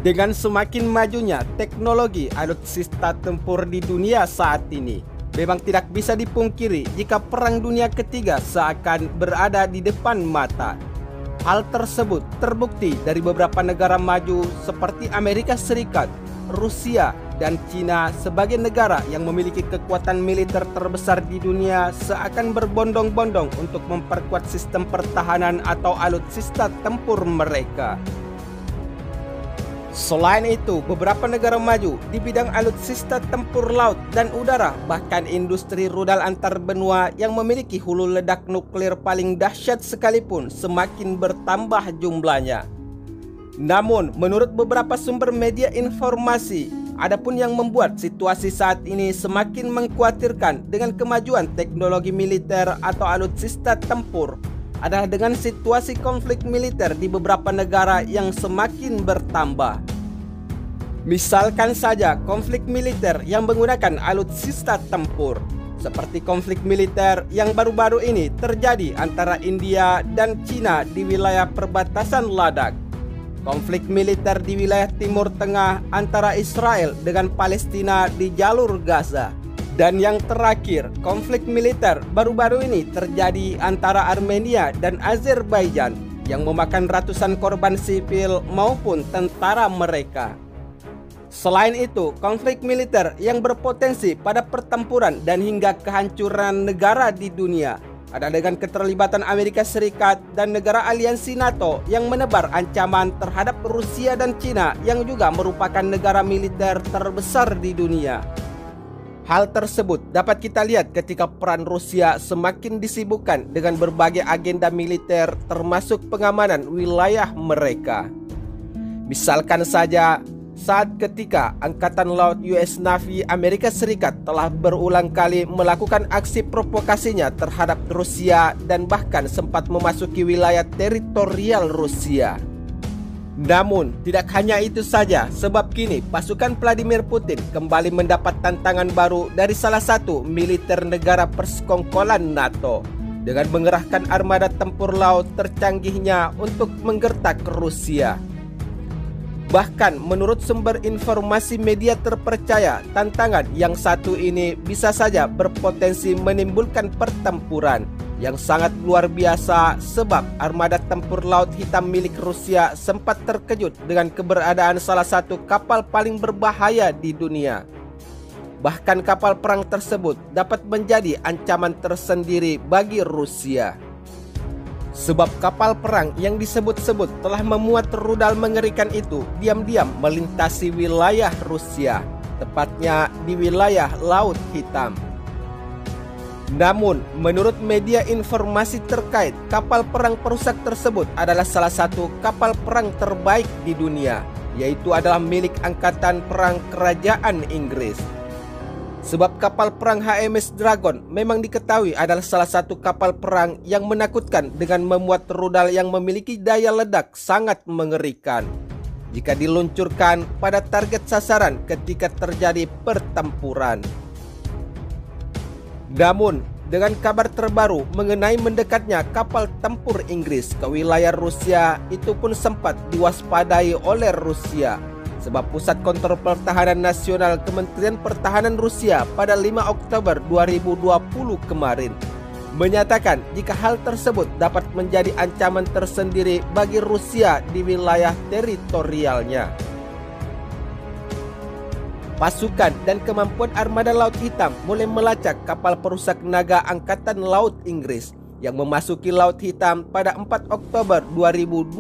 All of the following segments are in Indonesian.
Dengan semakin majunya teknologi alutsista tempur di dunia saat ini, memang tidak bisa dipungkiri jika Perang Dunia Ketiga seakan berada di depan mata. Hal tersebut terbukti dari beberapa negara maju seperti Amerika Serikat, Rusia, dan Cina sebagai negara yang memiliki kekuatan militer terbesar di dunia seakan berbondong-bondong untuk memperkuat sistem pertahanan atau alutsista tempur mereka. Selain itu, beberapa negara maju di bidang alutsista tempur laut dan udara, bahkan industri rudal antar benua yang memiliki hulu ledak nuklir paling dahsyat sekalipun semakin bertambah jumlahnya. Namun, menurut beberapa sumber media informasi, adapun yang membuat situasi saat ini semakin mengkhawatirkan dengan kemajuan teknologi militer atau alutsista tempur adalah dengan situasi konflik militer di beberapa negara yang semakin bertambah. Misalkan saja konflik militer yang menggunakan alutsista tempur, seperti konflik militer yang baru-baru ini terjadi antara India dan Cina di wilayah perbatasan Ladakh, konflik militer di wilayah Timur Tengah antara Israel dengan Palestina di jalur Gaza, dan yang terakhir, konflik militer baru-baru ini terjadi antara Armenia dan Azerbaijan yang memakan ratusan korban sipil maupun tentara mereka. Selain itu, konflik militer yang berpotensi pada pertempuran dan hingga kehancuran negara di dunia ada dengan keterlibatan Amerika Serikat dan negara aliansi NATO yang menebar ancaman terhadap Rusia dan Cina yang juga merupakan negara militer terbesar di dunia. Hal tersebut dapat kita lihat ketika peran Rusia semakin disibukkan dengan berbagai agenda militer termasuk pengamanan wilayah mereka. Misalkan saja saat ketika Angkatan Laut US Navy Amerika Serikat telah berulang kali melakukan aksi provokasinya terhadap Rusia dan bahkan sempat memasuki wilayah teritorial Rusia. Namun, tidak hanya itu saja, sebab kini pasukan Vladimir Putin kembali mendapat tantangan baru dari salah satu militer negara persekongkolan NATO dengan mengerahkan armada tempur laut tercanggihnya untuk menggertak Rusia. Bahkan menurut sumber informasi media terpercaya, tantangan yang satu ini bisa saja berpotensi menimbulkan pertempuran yang sangat luar biasa sebab armada tempur laut hitam milik Rusia sempat terkejut dengan keberadaan salah satu kapal paling berbahaya di dunia. Bahkan kapal perang tersebut dapat menjadi ancaman tersendiri bagi Rusia. Sebab kapal perang yang disebut-sebut telah memuat rudal mengerikan itu diam-diam melintasi wilayah Rusia, tepatnya di wilayah Laut Hitam. Namun, menurut media informasi terkait, kapal perang perusak tersebut adalah salah satu kapal perang terbaik di dunia, yaitu adalah milik Angkatan Perang Kerajaan Inggris. Sebab kapal perang HMS Dragon memang diketahui adalah salah satu kapal perang yang menakutkan dengan memuat rudal yang memiliki daya ledak sangat mengerikan jika diluncurkan pada target sasaran ketika terjadi pertempuran. Namun, dengan kabar terbaru mengenai mendekatnya kapal tempur Inggris ke wilayah Rusia, itu pun sempat diwaspadai oleh Rusia. Sebab Pusat Kontrol Pertahanan Nasional Kementerian Pertahanan Rusia pada 5 Oktober 2020 kemarin menyatakan jika hal tersebut dapat menjadi ancaman tersendiri bagi Rusia di wilayah teritorialnya. Pasukan dan kemampuan armada Laut Hitam mulai melacak kapal perusak naga Angkatan Laut Inggris yang memasuki Laut Hitam pada 4 Oktober 2020,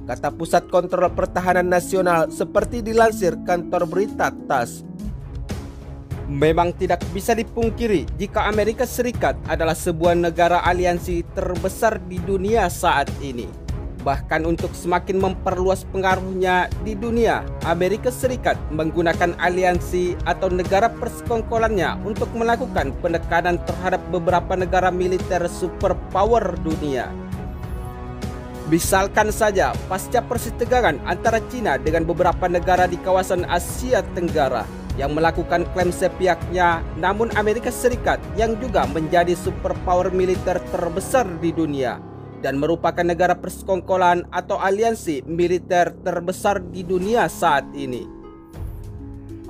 kata Pusat Kontrol Pertahanan Nasional seperti dilansir kantor berita TASS. Memang tidak bisa dipungkiri jika Amerika Serikat adalah sebuah negara aliansi terbesar di dunia saat ini. Bahkan untuk semakin memperluas pengaruhnya di dunia, Amerika Serikat menggunakan aliansi atau negara persekongkolannya untuk melakukan penekanan terhadap beberapa negara militer superpower dunia. Misalkan saja pasca persitegangan antara Cina dengan beberapa negara di kawasan Asia Tenggara yang melakukan klaim sepihaknya, namun Amerika Serikat yang juga menjadi superpower militer terbesar di dunia dan merupakan negara persekongkolan atau aliansi militer terbesar di dunia saat ini.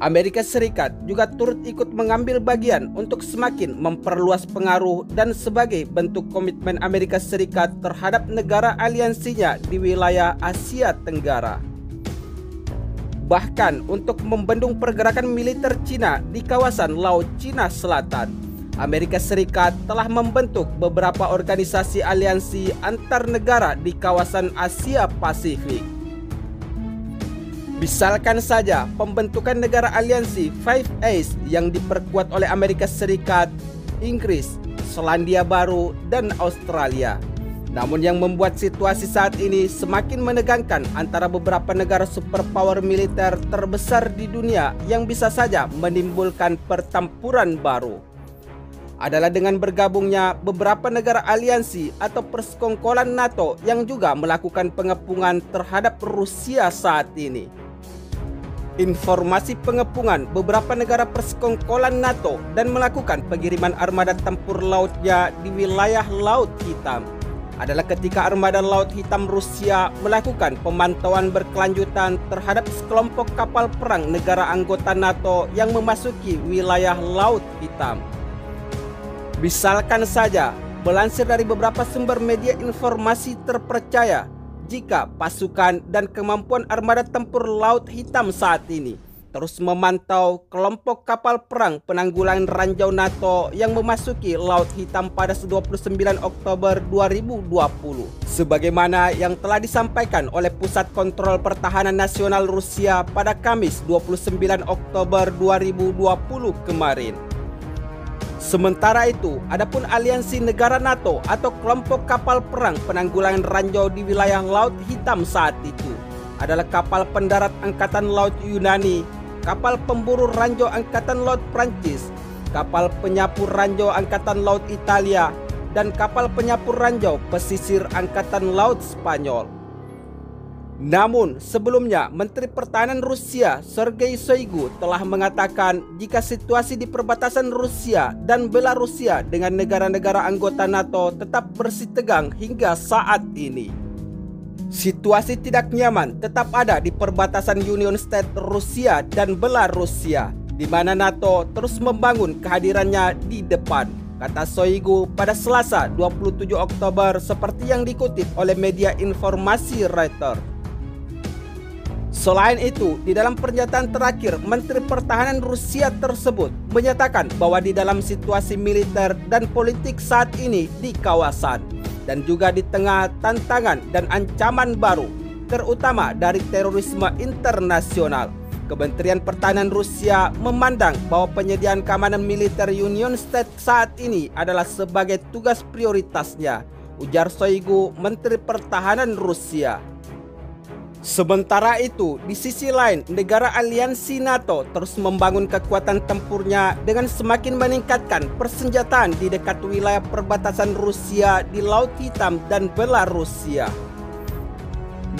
Amerika Serikat juga turut ikut mengambil bagian untuk semakin memperluas pengaruh dan sebagai bentuk komitmen Amerika Serikat terhadap negara aliansinya di wilayah Asia Tenggara. Bahkan untuk membendung pergerakan militer Cina di kawasan Laut Cina Selatan, Amerika Serikat telah membentuk beberapa organisasi aliansi antar negara di kawasan Asia Pasifik. Misalkan saja pembentukan negara aliansi Five Eyes yang diperkuat oleh Amerika Serikat, Inggris, Selandia Baru, dan Australia. Namun yang membuat situasi saat ini semakin menegangkan antara beberapa negara superpower militer terbesar di dunia yang bisa saja menimbulkan pertempuran baru adalah dengan bergabungnya beberapa negara aliansi atau persekongkolan NATO yang juga melakukan pengepungan terhadap Rusia saat ini. Informasi pengepungan beberapa negara persekongkolan NATO dan melakukan pengiriman armada tempur lautnya di wilayah Laut Hitam adalah ketika armada Laut Hitam Rusia melakukan pemantauan berkelanjutan terhadap sekelompok kapal perang negara anggota NATO yang memasuki wilayah Laut Hitam. Misalkan saja, melansir dari beberapa sumber media informasi terpercaya, jika pasukan dan kemampuan armada tempur Laut Hitam saat ini terus memantau kelompok kapal perang penanggulangan ranjau NATO yang memasuki Laut Hitam pada 29 Oktober 2020. Sebagaimana yang telah disampaikan oleh Pusat Kontrol Pertahanan Nasional Rusia pada Kamis 29 Oktober 2020 kemarin. Sementara itu, adapun aliansi negara NATO atau kelompok kapal perang penanggulangan ranjau di wilayah Laut Hitam saat itu adalah kapal pendarat Angkatan Laut Yunani, kapal pemburu ranjau Angkatan Laut Prancis, kapal penyapu ranjau Angkatan Laut Italia, dan kapal penyapu ranjau pesisir Angkatan Laut Spanyol. Namun, sebelumnya Menteri Pertahanan Rusia Sergei Shoigu telah mengatakan jika situasi di perbatasan Rusia dan Belarusia dengan negara-negara anggota NATO tetap bersitegang hingga saat ini. Situasi tidak nyaman tetap ada di perbatasan Union State Rusia dan Belarusia, di mana NATO terus membangun kehadirannya di depan, kata Shoigu pada Selasa 27 Oktober seperti yang dikutip oleh media informasi Reuters. Selain itu, di dalam pernyataan terakhir, Menteri Pertahanan Rusia tersebut menyatakan bahwa di dalam situasi militer dan politik saat ini di kawasan, dan juga di tengah tantangan dan ancaman baru, terutama dari terorisme internasional, Kementerian Pertahanan Rusia memandang bahwa penyediaan keamanan militer Union State saat ini adalah sebagai tugas prioritasnya, ujar Shoigu, Menteri Pertahanan Rusia. Sementara itu, di sisi lain, negara aliansi NATO terus membangun kekuatan tempurnya dengan semakin meningkatkan persenjataan di dekat wilayah perbatasan Rusia di Laut Hitam dan Belarusia.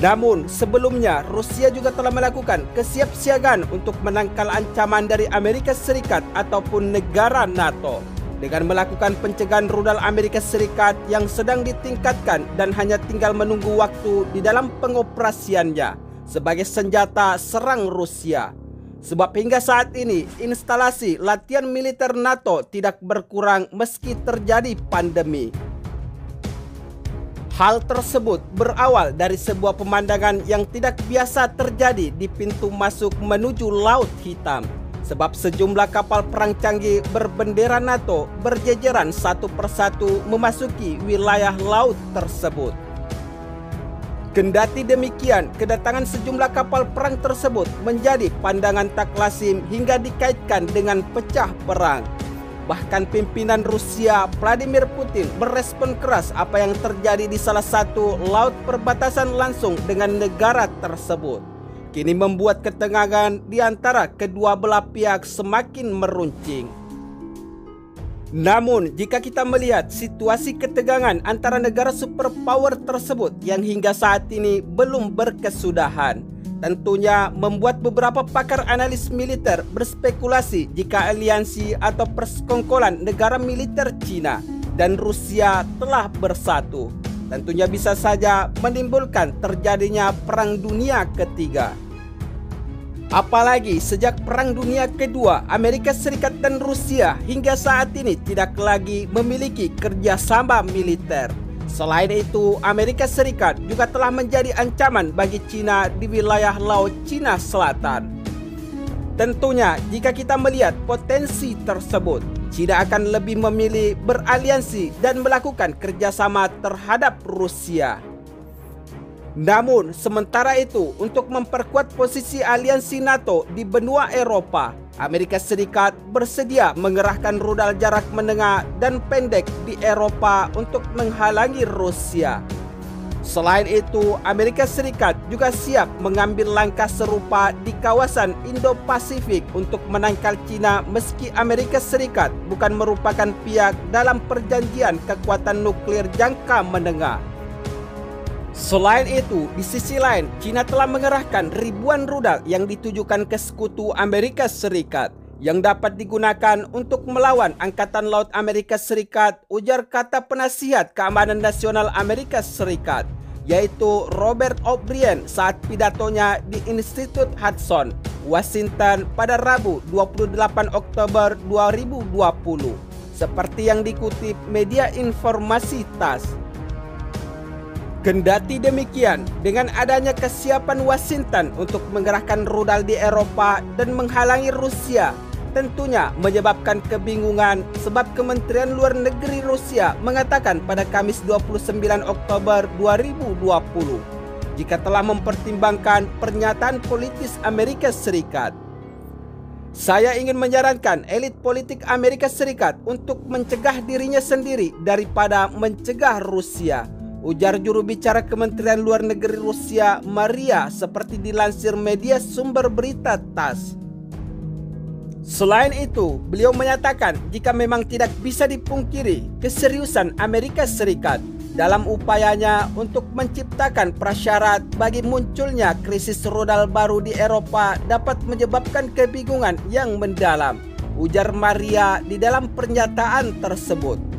Namun, sebelumnya Rusia juga telah melakukan kesiapsiagaan untuk menangkal ancaman dari Amerika Serikat ataupun negara NATO dengan melakukan pencegahan rudal Amerika Serikat yang sedang ditingkatkan dan hanya tinggal menunggu waktu di dalam pengoperasiannya sebagai senjata serang Rusia. Sebab hingga saat ini instalasi latihan militer NATO tidak berkurang meski terjadi pandemi. Hal tersebut berawal dari sebuah pemandangan yang tidak biasa terjadi di pintu masuk menuju Laut Hitam. Sebab sejumlah kapal perang canggih berbendera NATO berjejeran satu persatu memasuki wilayah laut tersebut. Kendati demikian, kedatangan sejumlah kapal perang tersebut menjadi pandangan tak lazim hingga dikaitkan dengan pecah perang. Bahkan pimpinan Rusia Vladimir Putin merespon keras apa yang terjadi di salah satu laut perbatasan langsung dengan negara tersebut. Kini membuat ketegangan di antara kedua belah pihak semakin meruncing. Namun, jika kita melihat situasi ketegangan antara negara superpower tersebut yang hingga saat ini belum berkesudahan, tentunya membuat beberapa pakar analis militer berspekulasi jika aliansi atau persekongkolan negara militer Cina dan Rusia telah bersatu. tentunya bisa saja menimbulkan terjadinya Perang Dunia Ketiga. Apalagi sejak Perang Dunia Kedua, Amerika Serikat dan Rusia hingga saat ini tidak lagi memiliki kerjasama militer. Selain itu, Amerika Serikat juga telah menjadi ancaman bagi Cina di wilayah Laut Cina Selatan. Tentunya, jika kita melihat potensi tersebut, Cina akan lebih memilih beraliansi dan melakukan kerjasama terhadap Rusia. Namun, sementara itu, untuk memperkuat posisi aliansi NATO di benua Eropa, Amerika Serikat bersedia mengerahkan rudal jarak menengah dan pendek di Eropa untuk menghalangi Rusia. Selain itu, Amerika Serikat juga siap mengambil langkah serupa di kawasan Indo-Pasifik untuk menangkal Cina meski Amerika Serikat bukan merupakan pihak dalam perjanjian kekuatan nuklir jangka menengah. Selain itu, di sisi lain, Cina telah mengerahkan ribuan rudal yang ditujukan ke sekutu Amerika Serikat yang dapat digunakan untuk melawan Angkatan Laut Amerika Serikat, ujar kata penasihat keamanan nasional Amerika Serikat, yaitu Robert O'Brien saat pidatonya di Institut Hudson, Washington pada Rabu 28 Oktober 2020, seperti yang dikutip media informasi TASS. Kendati demikian, dengan adanya kesiapan Washington untuk mengerahkan rudal di Eropa dan menghalangi Rusia, tentunya menyebabkan kebingungan sebab Kementerian Luar Negeri Rusia mengatakan pada Kamis 29 Oktober 2020 jika telah mempertimbangkan pernyataan politis Amerika Serikat. Saya ingin menyarankan elit politik Amerika Serikat untuk mencegah dirinya sendiri daripada mencegah Rusia, ujar juru bicara Kementerian Luar Negeri Rusia Maria seperti dilansir media sumber berita TASS. Selain itu, beliau menyatakan jika memang tidak bisa dipungkiri keseriusan Amerika Serikat dalam upayanya untuk menciptakan prasyarat bagi munculnya krisis rudal baru di Eropa dapat menyebabkan kebingungan yang mendalam, ujar Maria di dalam pernyataan tersebut.